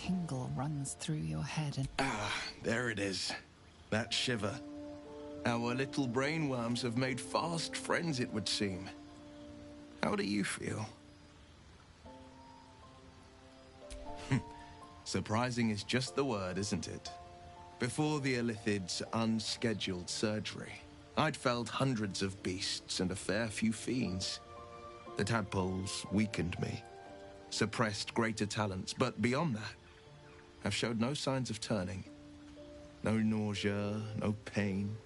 tingle runs through your head and... Ah, there it is. That shiver. Our little brainworms have made fast friends, it would seem. How do you feel? Surprising is just the word, isn't it? Before the Illithid's unscheduled surgery, I'd felled hundreds of beasts and a fair few fiends. The tadpoles weakened me, suppressed greater talents, but beyond that, I've showed no signs of turning. No nausea, no pain,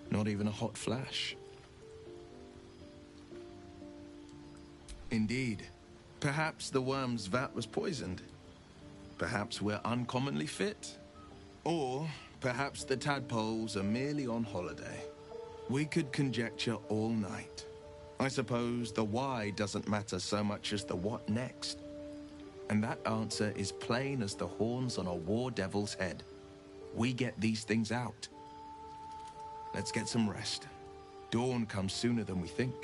not even a hot flash. Indeed, perhaps the worm's vat was poisoned. Perhaps we're uncommonly fit. Or perhaps the tadpoles are merely on holiday. We could conjecture all night. I suppose the why doesn't matter so much as the what next. And that answer is plain as the horns on a war devil's head. We get these things out. Let's get some rest. Dawn comes sooner than we think.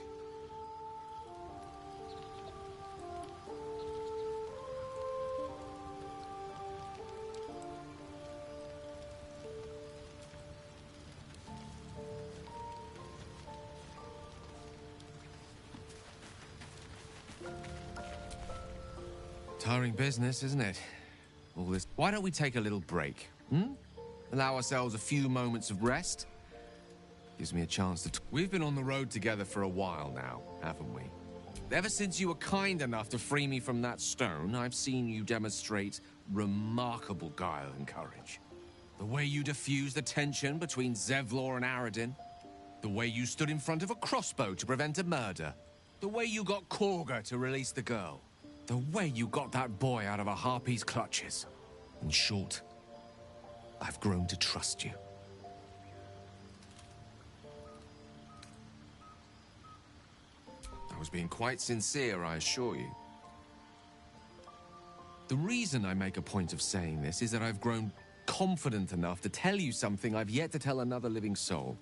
Tiring business, isn't it? All this. Why don't we take a little break? Allow ourselves a few moments of rest? Gives me a chance to... We've been on the road together for a while now, haven't we? Ever since you were kind enough to free me from that stone, I've seen you demonstrate remarkable guile and courage. The way you diffused the tension between Zevlor and Aradin. The way you stood in front of a crossbow to prevent a murder. The way you got Korga to release the girl. The way you got that boy out of a harpy's clutches. In short, I've grown to trust you. I was being quite sincere, I assure you. The reason I make a point of saying this is that I've grown confident enough to tell you something I've yet to tell another living soul,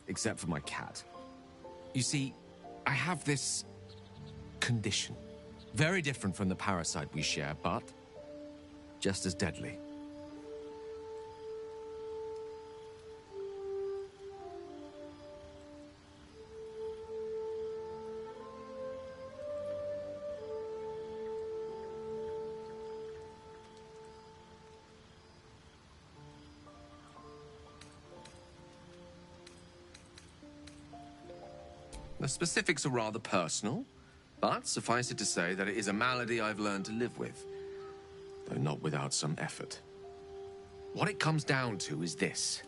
except for my cat. You see, I have this condition. Very different from the parasite we share, but just as deadly. The specifics are rather personal, but suffice it to say that it is a malady I've learned to live with, though not without some effort. What it comes down to is this.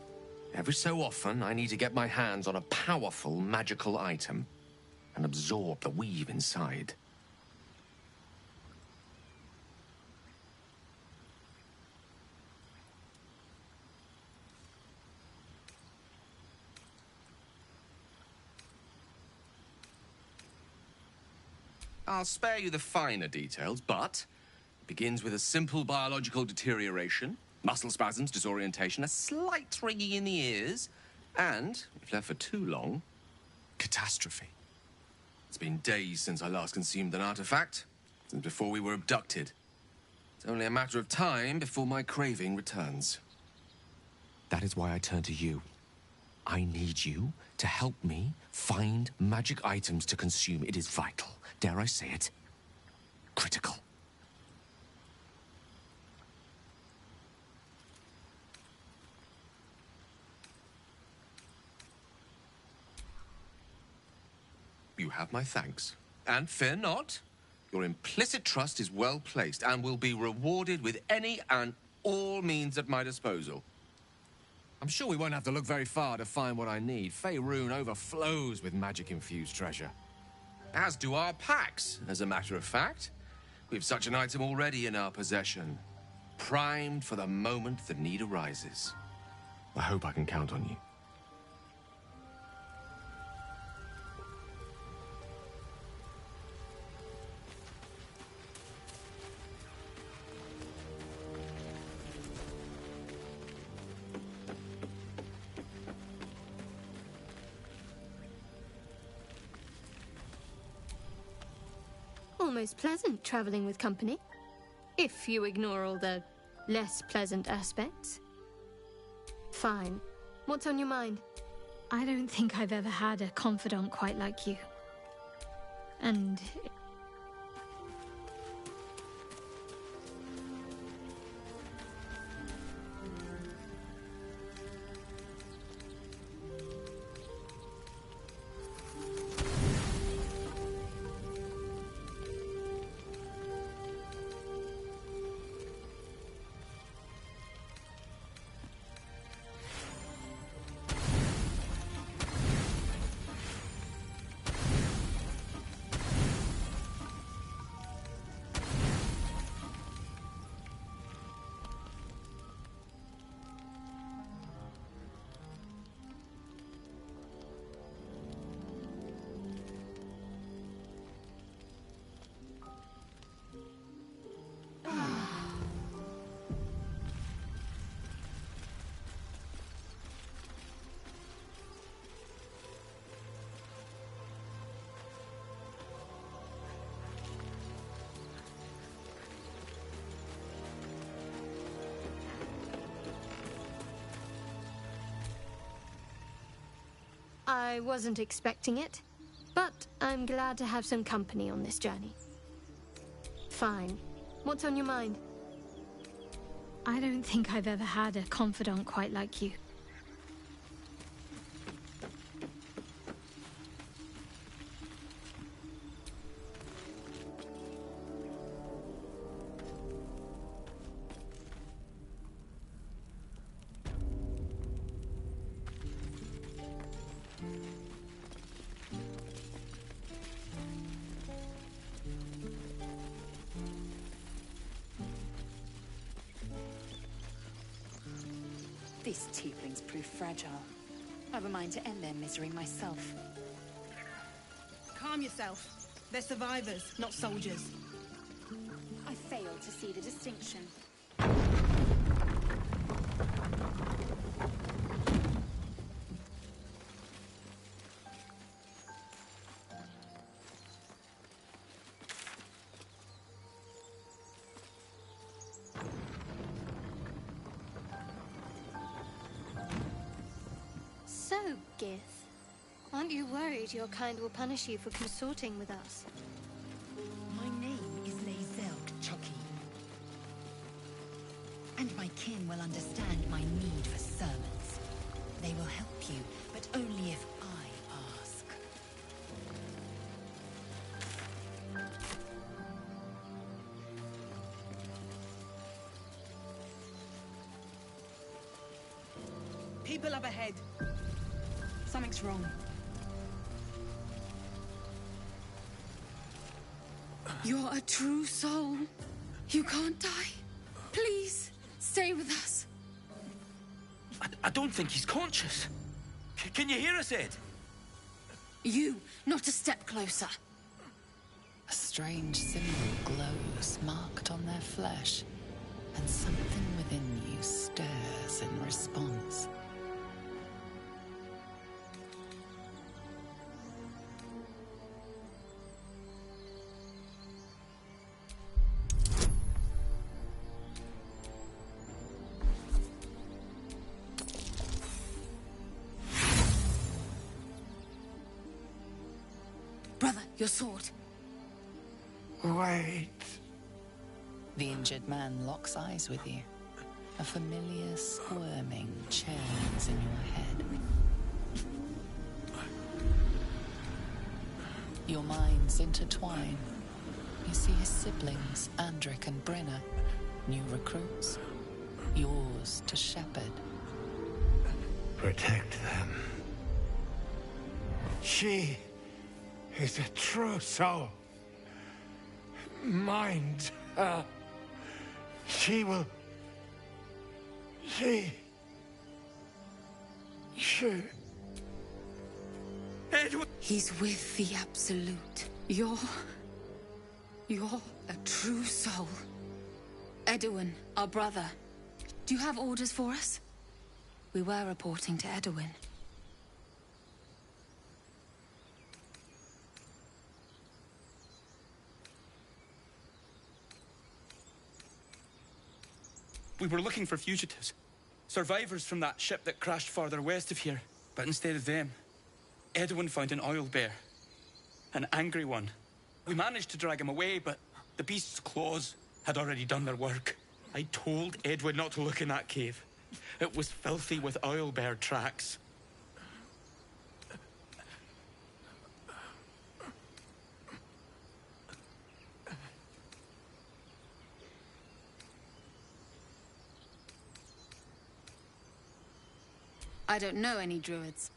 Every so often, I need to get my hands on a powerful magical item and absorb the weave inside. I'll spare you the finer details, but it begins with a simple biological deterioration, muscle spasms, disorientation, a slight ringing in the ears, and, if left for too long, catastrophe. It's been days since I last consumed an artifact, since before we were abducted. It's only a matter of time before my craving returns. That is why I turn to you. I need you to help me find magic items to consume. It is vital. Dare I say it? Critical. You have my thanks. And fear not. Your implicit trust is well placed and will be rewarded with any and all means at my disposal. I'm sure we won't have to look very far to find what I need. Faerun overflows with magic-infused treasure. As do our packs, as a matter of fact. We've such an item already in our possession. Primed for the moment the need arises. I hope I can count on you. Almost pleasant traveling with company. If you ignore all the less pleasant aspects? Fine. What's on your mind? I don't think I've ever had a confidant quite like you. And... I wasn't expecting it, but I'm glad to have some company on this journey. Fine. What's on your mind? I don't think I've ever had a confidant quite like you. These tieflings prove fragile. I've a mind to end their misery myself. Calm yourself. They're survivors, not soldiers. I fail to see the distinction. So, Gith, aren't you worried your kind will punish you for consorting with us? My name is Lae'zel Chucky. And my kin will understand my need for servants. They will help you, but only if I ask. People up ahead. Something's wrong. You're a true soul. You can't die. Please, stay with us. I don't think he's conscious. Can you hear us, Ed? You, not a step closer. A strange symbol glows marked on their flesh, and something within you stirs in response. Brother, your sword. Wait. The injured man locks eyes with you. A familiar squirming churns in your head. Your minds intertwine. You see his siblings, Andric and Brenna, new recruits, yours to shepherd. Protect them. She is a true soul. Mind her. She will... She... Edward! He's with the Absolute. You're a true soul. Edwin, our brother. Do you have orders for us? We were reporting to Edwin. We were looking for fugitives. Survivors from that ship that crashed farther west of here. But instead of them, Edwin found an oil bear. An angry one. We managed to drag him away, but the beast's claws had already done their work. I told Edwin not to look in that cave. It was filthy with oil bear tracks. I don't know any druids.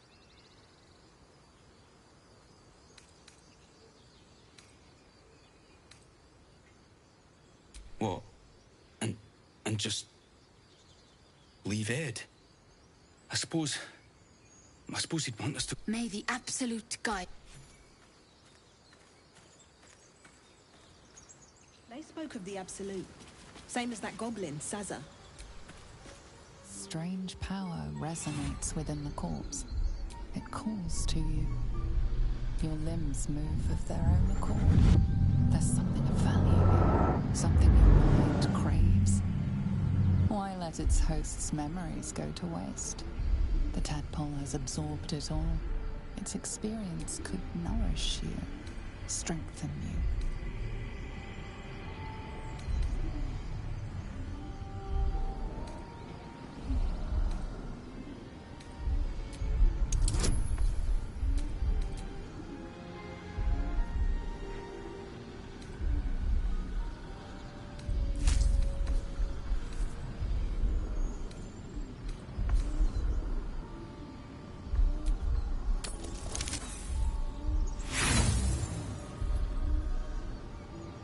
What? And just leave Ed? I suppose he'd want us to. May the absolute guide. They spoke of the Absolute. Same as that goblin, Sazza. Strange power resonates within the corpse. It calls to you. Your limbs move of their own accord. There's something of value, something your mind craves. Why let its host's memories go to waste? The tadpole has absorbed it all. Its experience could nourish you, strengthen you.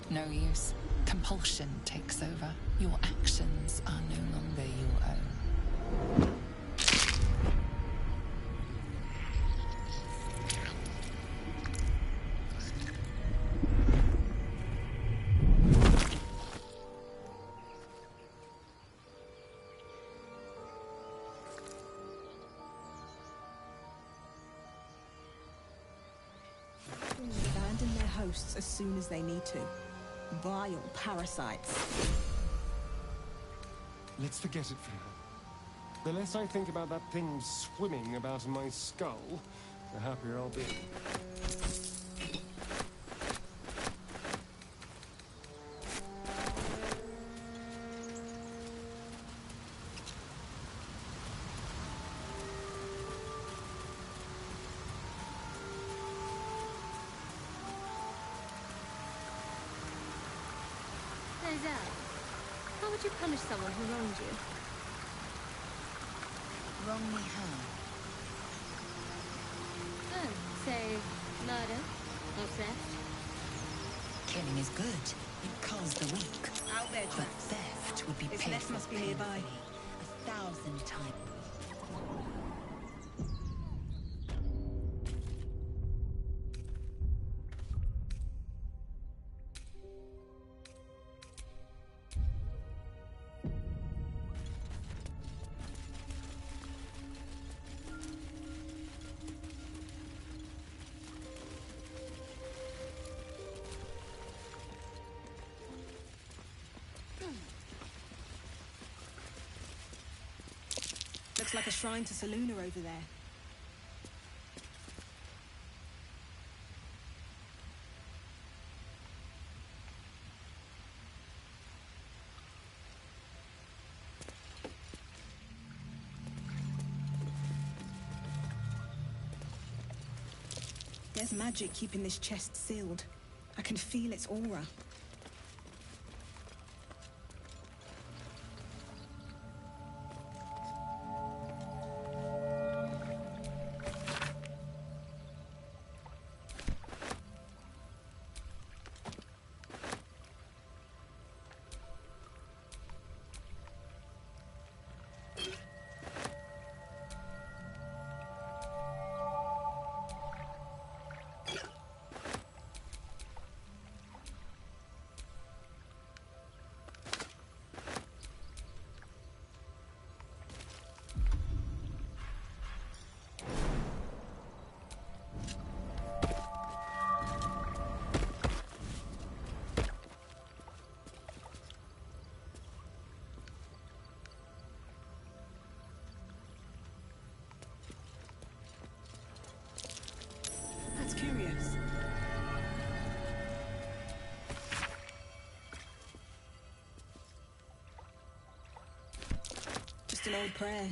No use. Compulsion takes over. Your actions are no longer your own. Abandon their hosts as soon as they need to. Vile parasites. Let's forget it for now. The less I think about that thing swimming about in my skull, the happier I'll be. How would you punish someone who wronged you? Wrong me how? Oh, say, murder or theft? Killing is good. It culls the weak. Out there, But chaps. theft would be This painful. nest must be nearby. 1,000 times. Looks like a shrine to Saluna over there. There's magic keeping this chest sealed. I can feel its aura. Just an old prayer.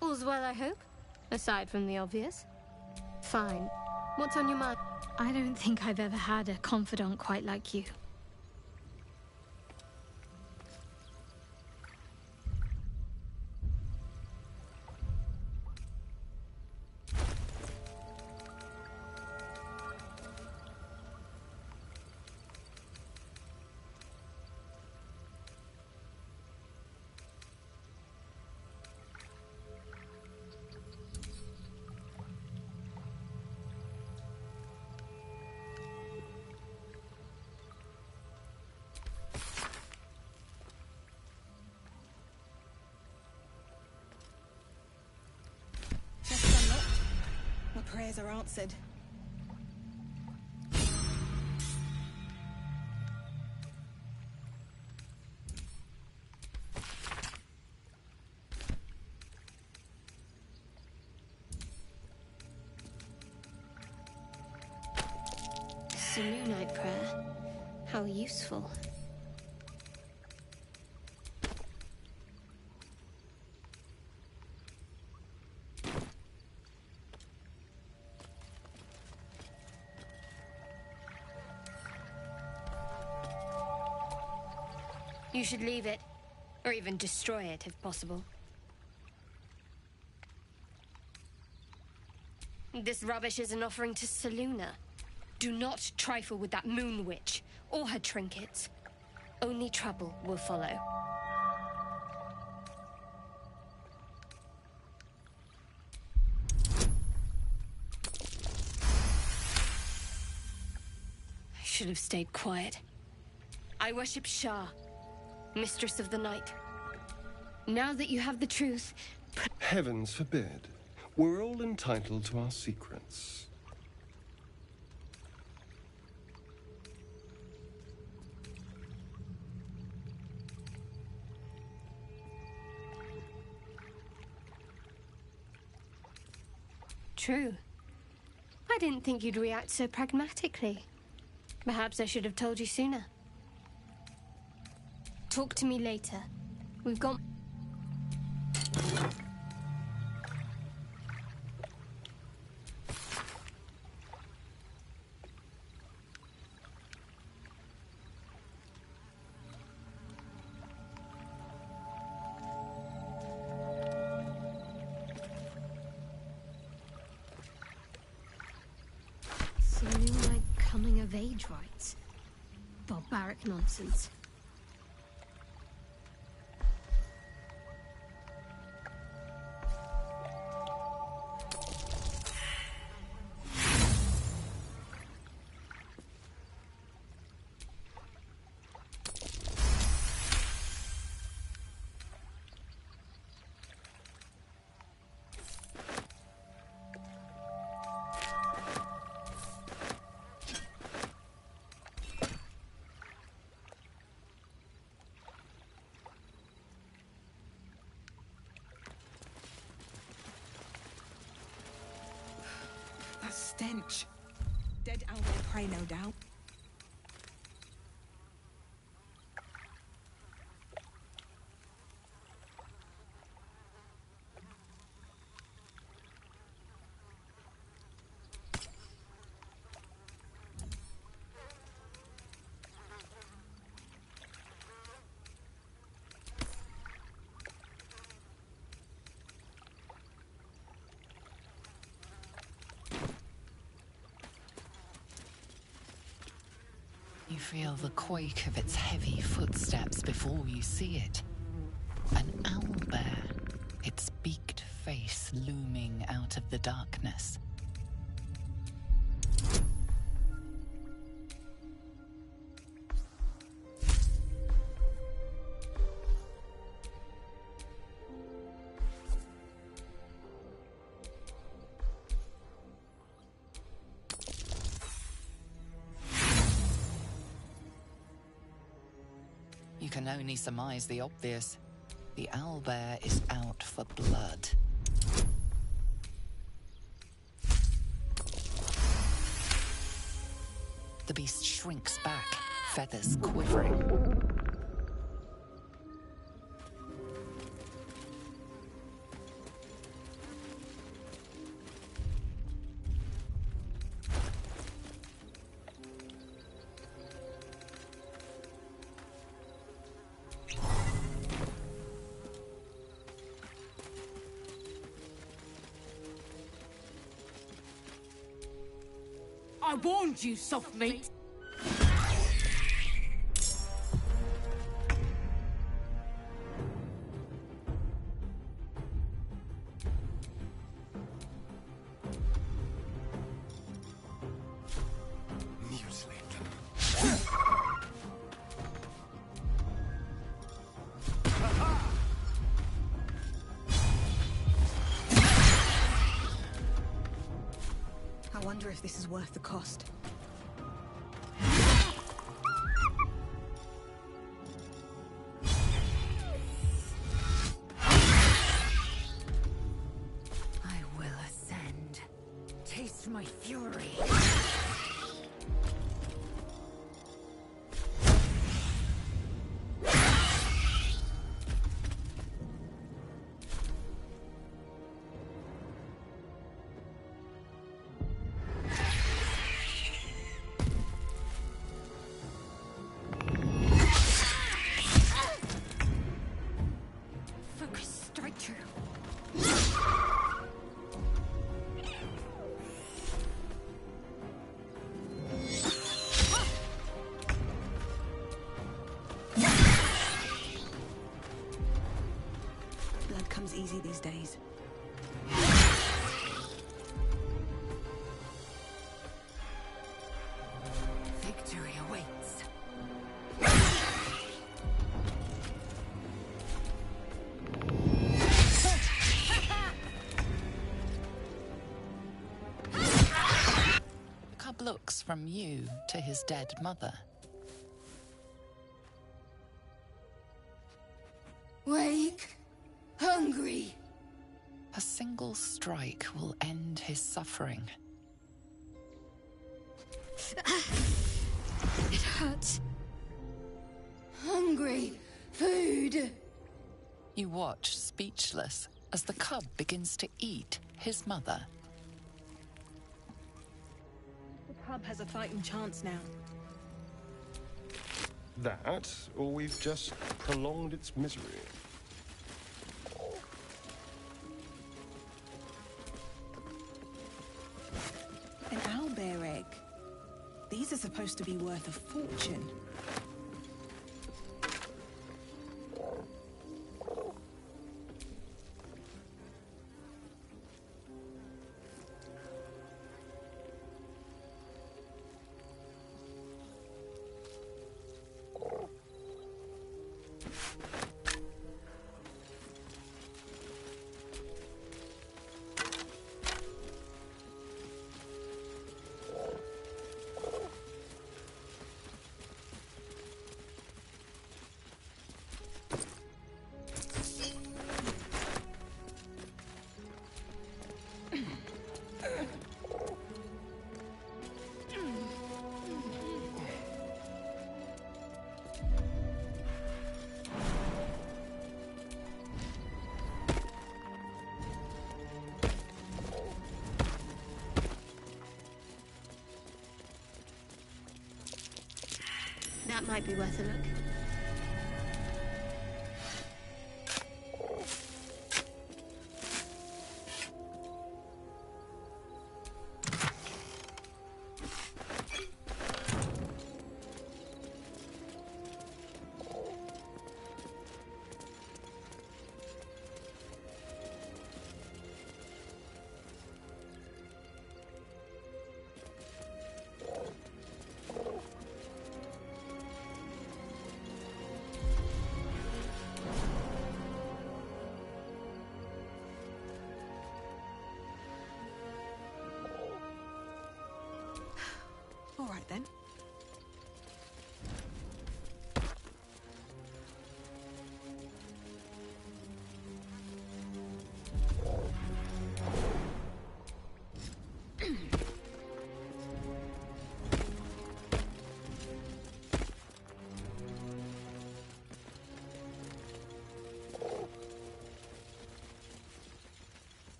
All's well, I hope? Aside from the obvious. Fine. What's on your mind? I don't think I've ever had a confidant quite like you. Chests unlocked. My prayers are answered. Selûnite prayer. How useful. You should leave it, or even destroy it if possible. This rubbish is an offering to Selûna. Do not trifle with that moon witch, or her trinkets. Only trouble will follow. I should have stayed quiet. I worship Shah, Mistress of the Night. Now that you have the truth... Heavens forbid. We're all entitled to our secrets. True. I didn't think you'd react so pragmatically. Perhaps I should have told you sooner. Talk to me later. We've got... Selûnite coming of age rites. Barbaric nonsense. That stench. Dead owlbear prey, no doubt. You feel the quake of its heavy footsteps before you see it. An owlbear, its beaked face looming out of the darkness. You can only surmise the obvious. The owlbear is out for blood. The beast shrinks back, feathers quivering. I warned you, soft meat! I wonder if this is worth the cost. I will ascend. Taste my fury. Focus, strike true. Blood comes easy these days. Victory awaits. The cub looks from you to his dead mother. Wake. Hungry. A single strike will end his suffering. It hurts. Hungry. Food. You watch, speechless, as the cub begins to eat his mother. The cub has a fighting chance now. That, or we've just prolonged its misery. An owlbear egg. These are supposed to be worth a fortune. That might be worth a look. All right then.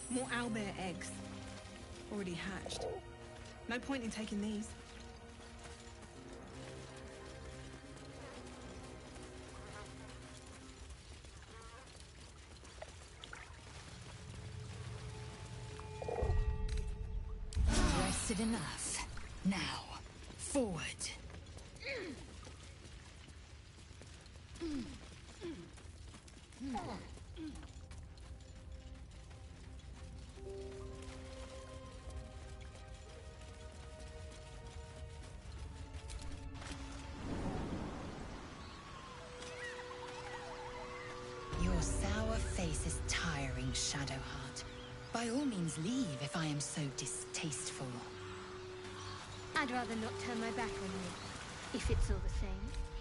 More owlbear eggs. Already hatched. No point in taking these. Rested enough. Now, forward. Your sour face is tiring, Shadowheart. By all means leave if I am so distasteful. I'd rather not turn my back on you, if it's all the same.